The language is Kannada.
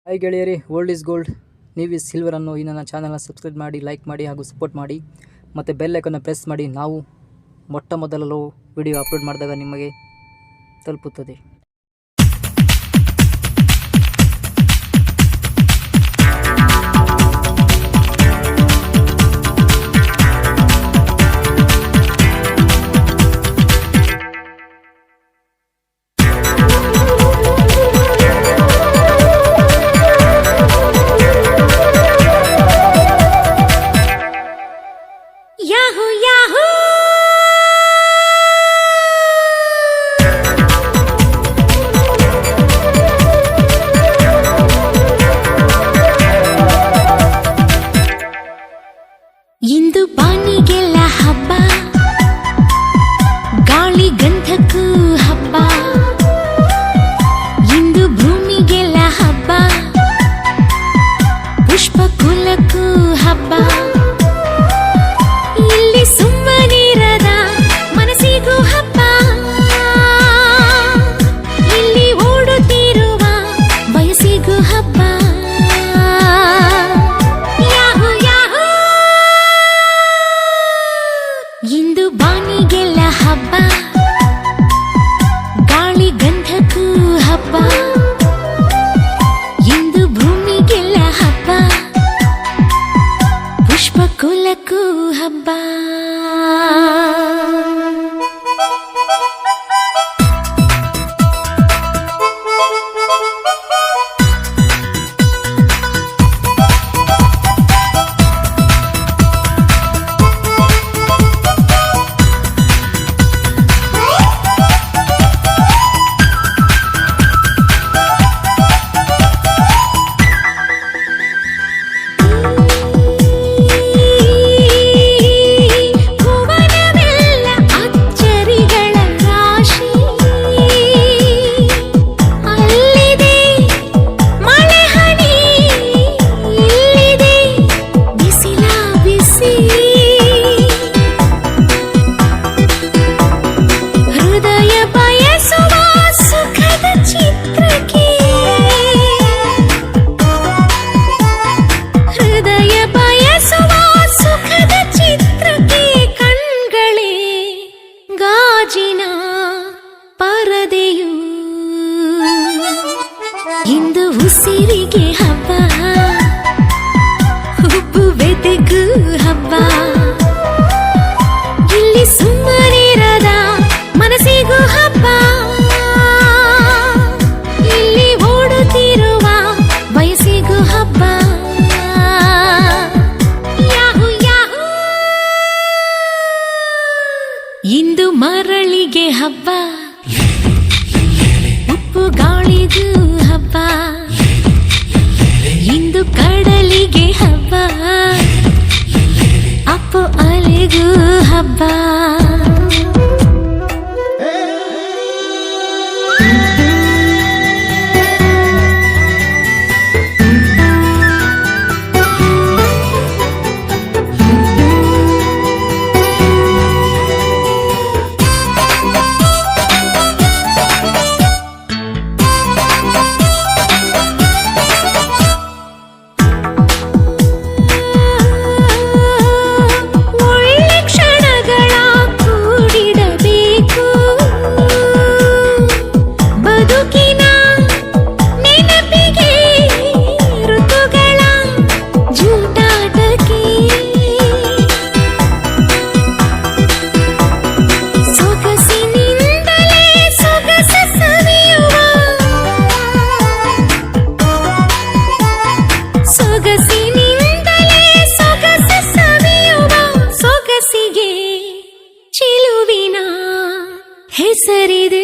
ಹಾಯ್ ಗೆಳೆಯರೇ, ಓಲ್ಡ್ ಇಸ್ ಗೋಲ್ಡ್, ನೀವು ಸಿಲ್ವರ್ ಅನ್ನೋ ಈ ನನ್ನ ಚಾನಲ್ನ ಸಬ್ಸ್ಕ್ರೈಬ್ ಮಾಡಿ, ಲೈಕ್ ಮಾಡಿ ಹಾಗೂ ಸಪೋರ್ಟ್ ಮಾಡಿ ಮತ್ತು ಬೆಲ್ ಐಕಾನ್ನ ಪ್ರೆಸ್ ಮಾಡಿ. ನಾವು ಮೊದಲು ವಿಡಿಯೋ ಅಪ್ಲೋಡ್ ಮಾಡಿದಾಗ ನಿಮಗೆ ತಲುಪುತ್ತದೆ. Yahoo Yahoo ಇಂದು ಬಾನಿಗೆಲ್ಲ ಹಬ್ಬ, ಗಾಳಿ ಗಂಧಕ್ಕೂ ಹಬ್ಬ. ಇಂದು ಭೂಮಿಗೆಲ್ಲ ಹಬ್ಬ, ಪುಷ್ಪ ಕುಲಕ್ಕೂ ಹಬ್ಬ. ಇಲ್ಲಿ ಸುಮ್ಮನಿರದ ಮನಸ್ಸಿಗೂ ಹಬ್ಬ, ಇಲ್ಲಿ ಓಡುತ್ತಿರುವ ವಯಸ್ಸಿಗೂ ಹಬ್ಬ. ಯಾಹೂ ಯಾಹೂ ಇಂದು ಬಾನಿಗೆಲ್ಲ ಹಬ್ಬ, ಗಾಳಿ ಗಂಧಕ್ಕೂ ಹಬ್ಬ. ಇಂದು ಭೂಮಿಗೆಲ್ಲ ಹಬ್ಬ, ಪುಷ್ಪ ಕುಲಕ್ಕೂ ಹಬ್ಬ. ಪರದೆಯು ಇಂದು ಉಸಿರಿಗೆ ಹಬ್ಬ, ಉಪ್ಪು ಬೆದೆಗೂ ಹಬ್ಬ. ಇಲ್ಲಿ ಸುಮ್ಮನಿರದ ಮನಸ್ಸಿಗೂ ಹಬ್ಬ, ಇಲ್ಲಿ ಓಡುತ್ತಿರುವ ವಯಸ್ಸಿಗೂ ಹಬ್ಬ. ಯಾಹೂ ಯಾಹೂ ಇಂದು ಮರಳಿಗೆ ಹಬ್ಬ, ಉಪ್ಪು ಗಾಳಿಗೂ ಹಬ್ಬ. ಇಂದು ಕಡಲಿಗೆ ಹಬ್ಬ, ಅಪ್ಪು ಅಲೆಗೂ ಹಬ್ಬ. ಹೆಸರಿದೆ